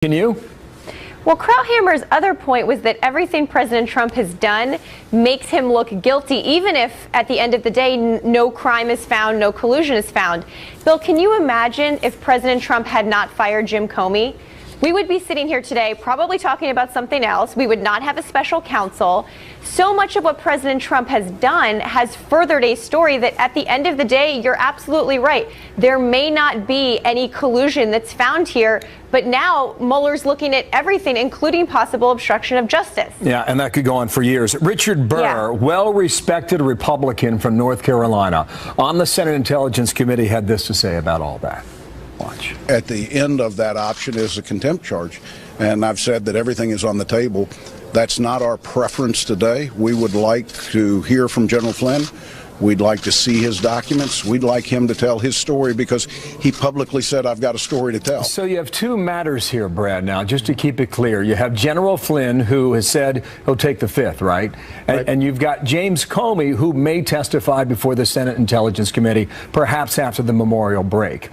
Can you? Well, Krauthammer's other point was that everything President Trump has done makes him look guilty, even if at the end of the day no crime is found, no collusion is found. Bill, can you imagine if President Trump had not fired Jim Comey? We would be sitting here today probably talking about something else. We would not have a special counsel. So much of what President Trump has done has furthered a story that at the end of the day, you're absolutely right. There may not be any collusion that's found here, but now Mueller's looking at everything, including possible obstruction of justice. Yeah, and that could go on for years. Richard Burr, well-respected Republican from North Carolina, on the Senate Intelligence Committee had this to say about all that. Watch. At the end of that option is a contempt charge, and I've said that everything is on the table. That's not our preference today. We would like to hear from General Flynn. We'd like to see his documents. We'd like him to tell his story because he publicly said, I've got a story to tell. So you have two matters here, Brad, now, just to keep it clear. You have General Flynn, who has said he'll take the fifth, right? And you've got James Comey, who may testify before the Senate Intelligence Committee, perhaps after the memorial break.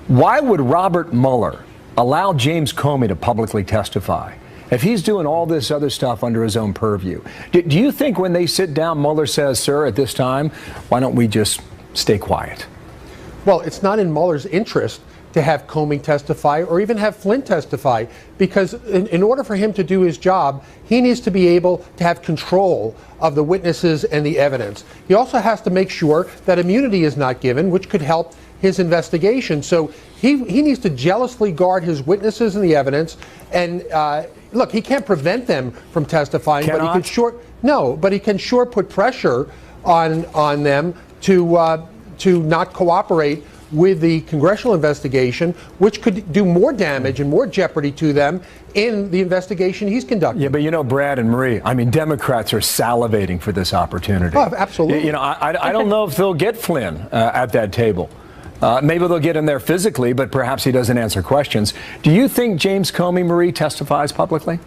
Why would Robert Mueller allow James Comey to publicly testify if he's doing all this other stuff under his own purview? Do you think when they sit down, Mueller says, sir, at this time, why don't we just stay quiet? Well, it's not in Mueller's interest to have Comey testify or even have Flynn testify, because in order for him to do his job, he needs to be able to have control of the witnesses and the evidence. He also has to make sure that immunity is not given, which could help his investigation. So he needs to jealously guard his witnesses and the evidence. And look, he can't prevent them from testifying, but he can sure put pressure on them to not cooperate with the congressional investigation, which could do more damage and more jeopardy to them in the investigation he's conducting. Yeah, but you know, Brad and Marie, I mean, Democrats are salivating for this opportunity. Oh, absolutely. You know, I don't know if they'll get Flynn at that table. Maybe they'll get him there physically, but perhaps he doesn't answer questions. Do you think James Comey, Marie, testifies publicly?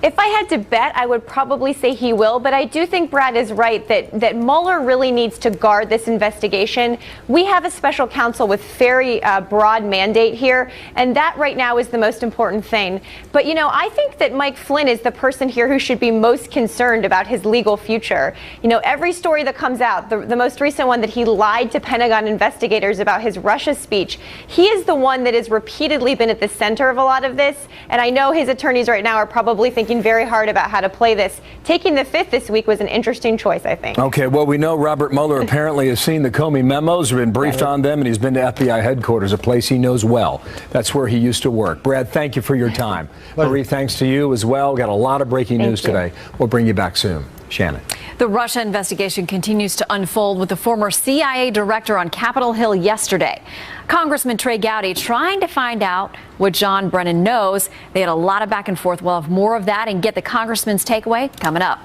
If I had to bet, I would probably say he will, but I do think Brad is right that Mueller really needs to guard this investigation. We have a special counsel with very broad mandate here, and that right now is the most important thing. But, you know, I think that Mike Flynn is the person here who should be most concerned about his legal future. You know, every story that comes out, the most recent one that he lied to Pentagon investigators about his Russia speech, he is the one that has repeatedly been at the center of a lot of this, and I know his attorneys right now are probably thinking very hard about how to play this. Taking the fifth this week was an interesting choice, I think. Okay, well, we know Robert Mueller apparently has seen the Comey memos, been briefed on them, and he's been to FBI headquarters, a place he knows well. That's where he used to work. Brad, thank you for your time. Marie, thanks to you as well. Got a lot of breaking news today. We'll bring you back soon. Shannon. The Russia investigation continues to unfold with the former CIA director on Capitol Hill yesterday. Congressman Trey Gowdy trying to find out what John Brennan knows. They had a lot of back and forth. We'll have more of that and get the congressman's takeaway coming up.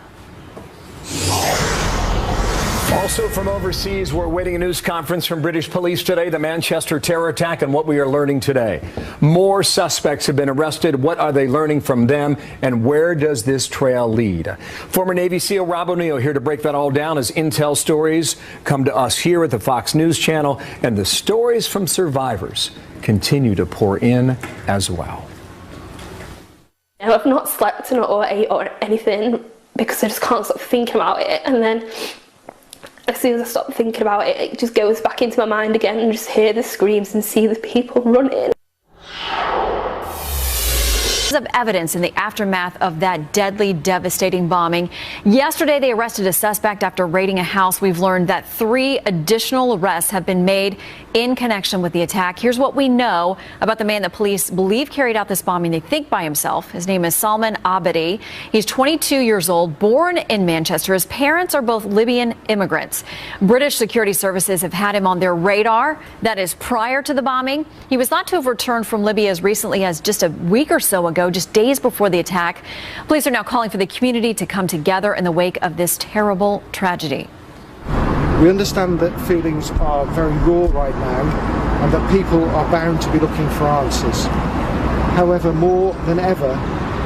Also from overseas, we're awaiting a news conference from British police today, the Manchester terror attack, and what we are learning today. More suspects have been arrested. What are they learning from them, and where does this trail lead? Former Navy SEAL Rob O'Neill here to break that all down as intel stories come to us here at the Fox News Channel, and the stories from survivors continue to pour in as well. I've not slept or ate or anything because I just can't stop thinking about it, and then as soon as I stop thinking about it, it just goes back into my mind again and just hear the screams and see the people running. Of evidence in the aftermath of that deadly, devastating bombing. Yesterday, they arrested a suspect after raiding a house. We've learned that 3 additional arrests have been made in connection with the attack. Here's what we know about the man that police believe carried out this bombing. They think by himself. His name is Salman Abedi. He's 22 years old, born in Manchester. His parents are both Libyan immigrants. British security services have had him on their radar. That is prior to the bombing. He was thought to have returned from Libya as recently as just a week or so ago, just days before the attack. Police are now calling for the community to come together in the wake of this terrible tragedy. We understand that feelings are very raw right now and that people are bound to be looking for answers. However, more than ever,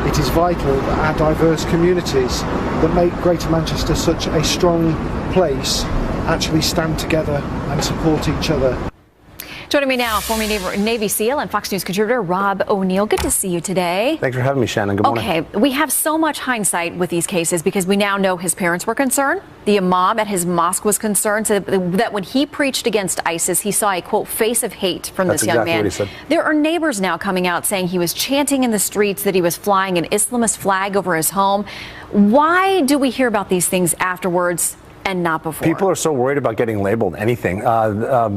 it is vital that our diverse communities that make Greater Manchester such a strong place actually stand together and support each other. Joining me now, former Navy SEAL and Fox News contributor Rob O'Neill. Good to see you today. Thanks for having me, Shannon. Good morning. Okay, we have so much hindsight with these cases because we now know his parents were concerned. The imam at his mosque was concerned that when he preached against ISIS, he saw a, quote, face of hate from this young man. What he said. There are neighbors now coming out saying he was chanting in the streets, that he was flying an Islamist flag over his home. Why do we hear about these things afterwards and not before? People are so worried about getting labeled anything.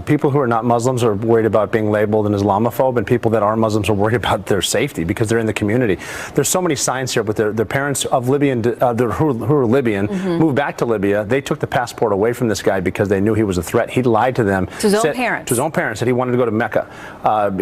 People who are not Muslims are worried about being labeled an Islamophobe, and people that are Muslims are worried about their safety because they're in the community. There's so many signs here, but their parents of Libyan, who are Libyan, moved back to Libya. They took the passport away from this guy because they knew he was a threat. He lied to them. To his own parents. To his own parents, said he wanted to go to Mecca.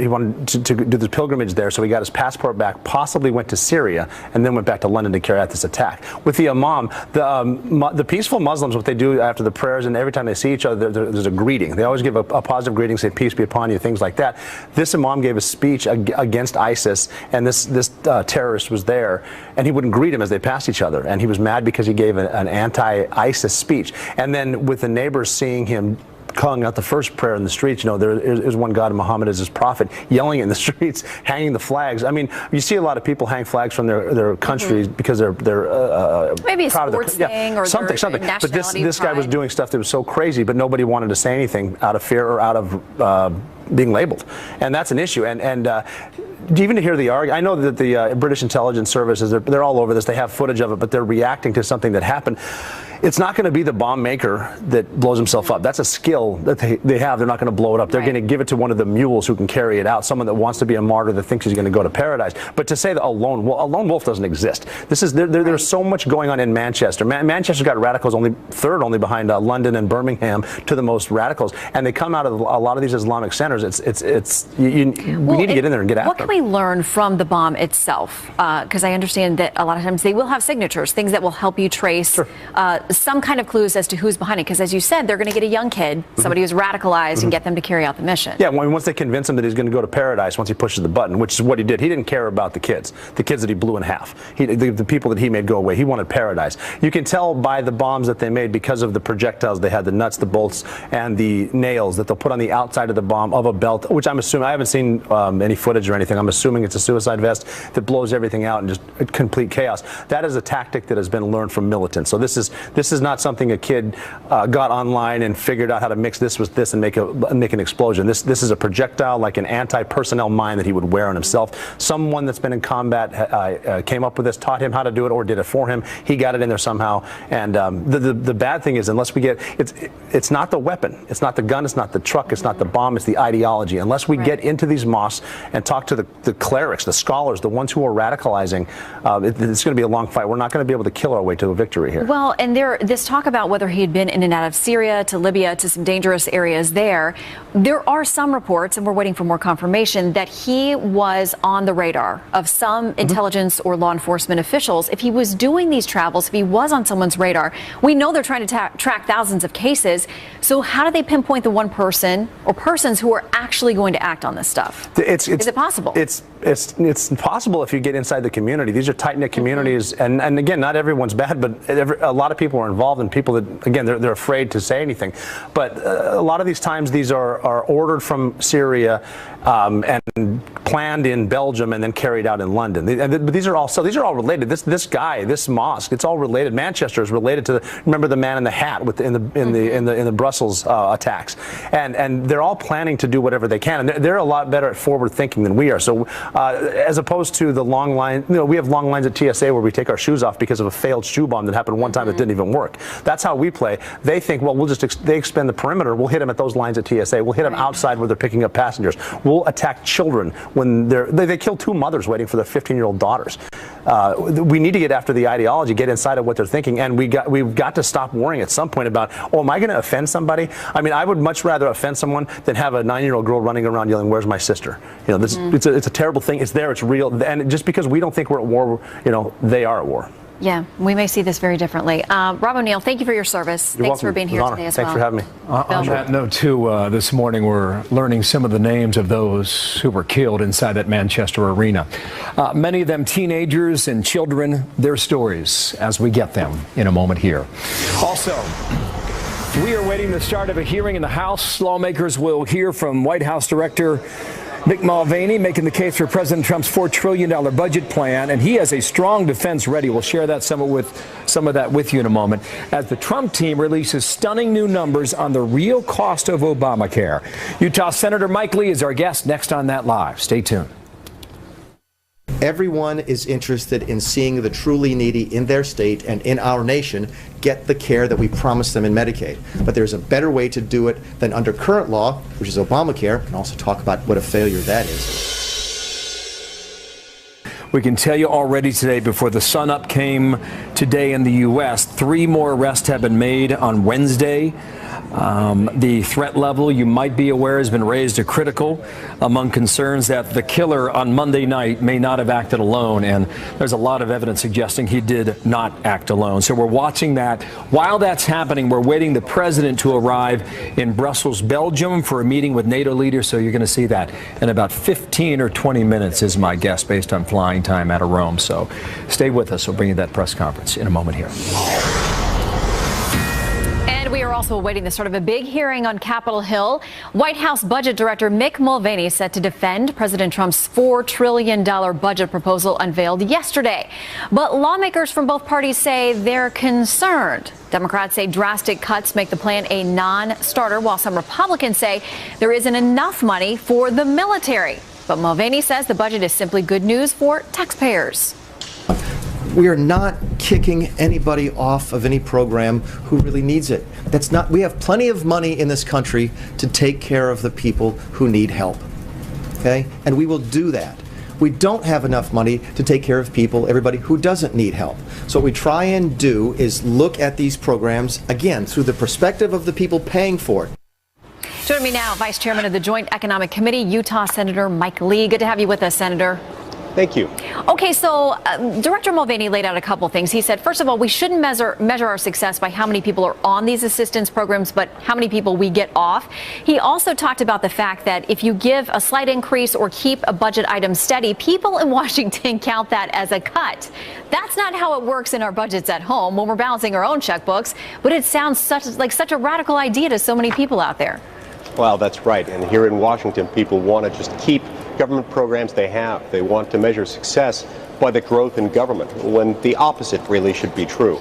He wanted to do the pilgrimage there, so he got his passport back, possibly went to Syria, and then went back to London to carry out this attack. With the imam, the peaceful Muslims, what they do after the prayers and every time they see each other, there's a greeting. They always give a positive greeting, say peace be upon you, things like that. This imam gave a speech against ISIS, and this terrorist was there, and he wouldn't greet him as they passed each other, and he was mad because he gave an anti-ISIS speech. And then with the neighbors seeing him calling out the first prayer in the streets, you know, there is one God and Muhammad is his prophet, yelling in the streets, hanging the flags. I mean, you see a lot of people hang flags from their countries because they're maybe a proud sports of their, thing or something. But this guy was doing stuff that was so crazy, but nobody wanted to say anything out of fear or out of being labeled, and that's an issue. And even to hear the argument, I know that the British intelligence services, they're all over this. They have footage of it, but they're reacting to something that happened. It's not going to be the bomb maker that blows himself up. That's a skill that they have. They're not going to blow it up. They're going to give it to one of the mules who can carry it out, someone that wants to be a martyr, that thinks he's going to go to paradise. But to say that a lone wolf doesn't exist. There's so much going on in Manchester. Manchester's got radicals third only behind London and Birmingham to the most radicals, and they come out of a lot of these Islamic centers. We need to get in there and get after them. What can we learn from the bomb itself? Because I understand that a lot of times they will have signatures, things that will help you trace some kind of clues as to who's behind it. Because as you said, they're going to get a young kid, somebody who's radicalized, and get them to carry out the mission. Yeah, once they convince him that he's going to go to paradise, once he pushes the button, which is what he did. He didn't care about the kids that he blew in half. The people that he made go away. He wanted paradise. You can tell by the bombs that they made because of the projectiles they had, the nuts, the bolts, and the nails that they'll put on the outside of the bomb of a belt, which I'm assuming, I haven't seen any footage or anything. I'm assuming it's a suicide vest that blows everything out and just complete chaos. That is a tactic that has been learned from militants. So this is not something a kid got online and figured out how to mix this with this and make an explosion. This is a projectile, like an anti-personnel mine that he would wear on himself. Someone that's been in combat came up with this, taught him how to do it, or did it for him. He got it in there somehow. And the bad thing is, unless we get it's not the weapon, it's not the gun, it's not the truck, it's not the bomb, it's the ideology. Unless we get into these mosques and talk to the clerics, the scholars, the ones who are radicalizing, it's going to be a long fight. We're not going to be able to kill our way to a victory here. Well, and this talk about whether he had been in and out of Syria to Libya to some dangerous areas there are some reports, and we're waiting for more confirmation, that he was on the radar of some intelligence or law enforcement officials. If he was doing these travels, if he was on someone's radar, we know they're trying to track thousands of cases. So how do they pinpoint the one person or persons who are actually going to act on this stuff? Is it possible? It's possible if you get inside the community. These are tight-knit communities, and again, not everyone's bad, but a lot of people are involved, and people that, again, they're afraid to say anything. But a lot of these times, these are ordered from Syria and planned in Belgium and then carried out in London. But these are all related. This guy, this mosque, it's all related. Manchester is related to remember the man in the hat in the Brussels attacks, and they're all planning to do whatever they can, and they're a lot better at forward thinking than we are. So as opposed to the long line, we have long lines at TSA where we take our shoes off because of a failed shoe bomb that happened one time that didn't even work. That's how we play. They think, well, they expend the perimeter. We'll hit them at those lines at TSA. We'll hit them outside where they're picking up passengers. We'll attack children when they kill two mothers waiting for their 15-year-old daughters. We need to get after the ideology, get inside of what they're thinking, and we've got to stop worrying at some point about, am I going to offend somebody? I mean, I would much rather offend someone than have a 9-year-old girl running around yelling, "Where's my sister?" It's a terrible thing. It's there. It's real. And just because we don't think we're at war, they are at war. Yeah, we may see this very differently. Rob O'Neill, thank you for your service. You're Thanks welcome. for being here today as well. Thanks for having me. On that note, too, this morning we're learning some of the names of those who were killed inside that Manchester arena. Many of them teenagers and children, their stories as we get them in a moment here. Also, We are waiting the start of a hearing in the House. Lawmakers will hear from White House Director Mick Mulvaney making the case for President Trump's $4 trillion budget plan, and he has a strong defense ready. We'll share that some of that with you in a moment as the Trump team releases stunning new numbers on the real cost of Obamacare. Utah Senator Mike Lee is our guest next on That Live. Stay tuned. Everyone is interested in seeing the truly needy in their state and in our nation get the care that we promised them in Medicaid. But there's a better way to do it than under current law, which is Obamacare. We can also talk about what a failure that is. We can tell you already today, before the sunup came today in the U.S., 3 more arrests have been made on Wednesday. The threat level, you might be aware, has been raised to critical among concerns that the killer on Monday night may not have acted alone. And there's a lot of evidence suggesting he did not act alone. So we're watching that. While that's happening, we're waiting the president to arrive in Brussels, Belgium for a meeting with NATO leaders. So you're going to see that in about 15 or 20 minutes is my guess based on flying time out of Rome. So stay with us. We'll bring you that press conference in a moment here. We are also awaiting the start of a big hearing on Capitol Hill. White House Budget Director Mick Mulvaney set to defend President Trump's $4 trillion budget proposal unveiled yesterday. But lawmakers from both parties say they're concerned. Democrats say drastic cuts make the plan a non-starter, while some Republicans say there isn't enough money for the military. But Mulvaney says the budget is simply good news for taxpayers. We are not kicking anybody off of any program who really needs it. That's not. We have plenty of money in this country to take care of the people who need help. Okay? And we will do that. We don't have enough money to take care of everybody who doesn't need help. So what we try and do is look at these programs, again, through the perspective of the people paying for it. Joining me now, Vice Chairman of the Joint Economic Committee, Utah Senator Mike Lee. Good to have you with us, Senator. Thank you. Okay, so Director Mulvaney laid out a couple things. He said, first of all, we shouldn't measure our success by how many people are on these assistance programs, but how many people we get off. He also talked about the fact that if you give a slight increase or keep a budget item steady, people in Washington count that as a cut. That's not how it works in our budgets at home when we're balancing our own checkbooks, but it sounds like such a radical idea to so many people out there. Well, that's right. And here in Washington, people want to just keep government programs they have. They want to measure success by the growth in government, when the opposite really should be true.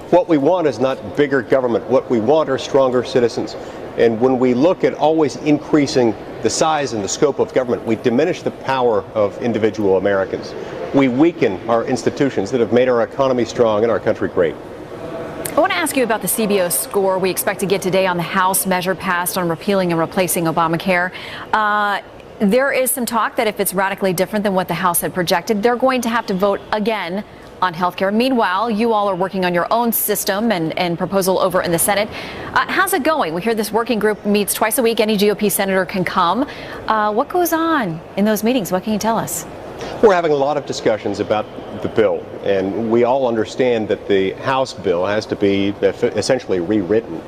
What we want is not bigger government. What we want are stronger citizens. And when we look at always increasing the size and the scope of government, we diminish the power of individual Americans. We weaken our institutions that have made our economy strong and our country great. I want to ask you about the CBO score we expect to get today on the House measure passed on repealing and replacing Obamacare. There is some talk that if it's radically different than what the House had projected, they're going to have to vote again on health care. Meanwhile, you all are working on your own system and proposal over in the Senate. How's it going? We hear this working group meets twice a week. Any GOP senator can come. What goes on in those meetings? What can you tell us? We're having a lot of discussions about the bill, and we all understand that the House bill has to be essentially rewritten.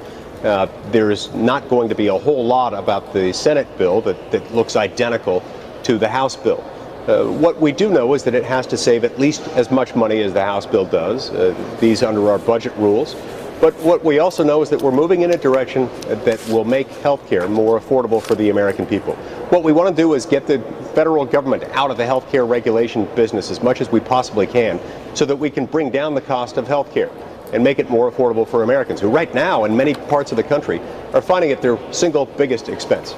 There's not going to be a whole lot about the Senate bill that looks identical to the House bill. What we do know is that it has to save at least as much money as the House bill does, these under our budget rules. But what we also know is that we're moving in a direction that will make health care more affordable for the American people. What we want to do is get the federal government out of the health care regulation business as much as we possibly can, so that we can bring down the cost of health care and make it more affordable for Americans, who right now in many parts of the country are finding it their single biggest expense.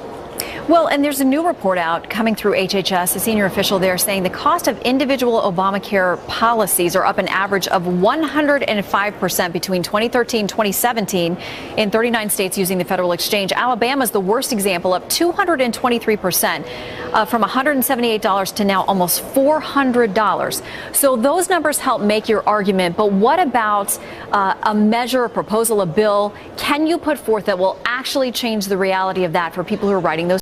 Well, and there's a new report out coming through HHS, a senior official there saying the cost of individual Obamacare policies are up an average of 105% between 2013 and 2017 in 39 states using the federal exchange. Alabama is the worst example, up 223% from $178 to now almost $400. So those numbers help make your argument. But what about a measure, a proposal, a bill? Can you put forth that will actually change the reality of that for people who are writing those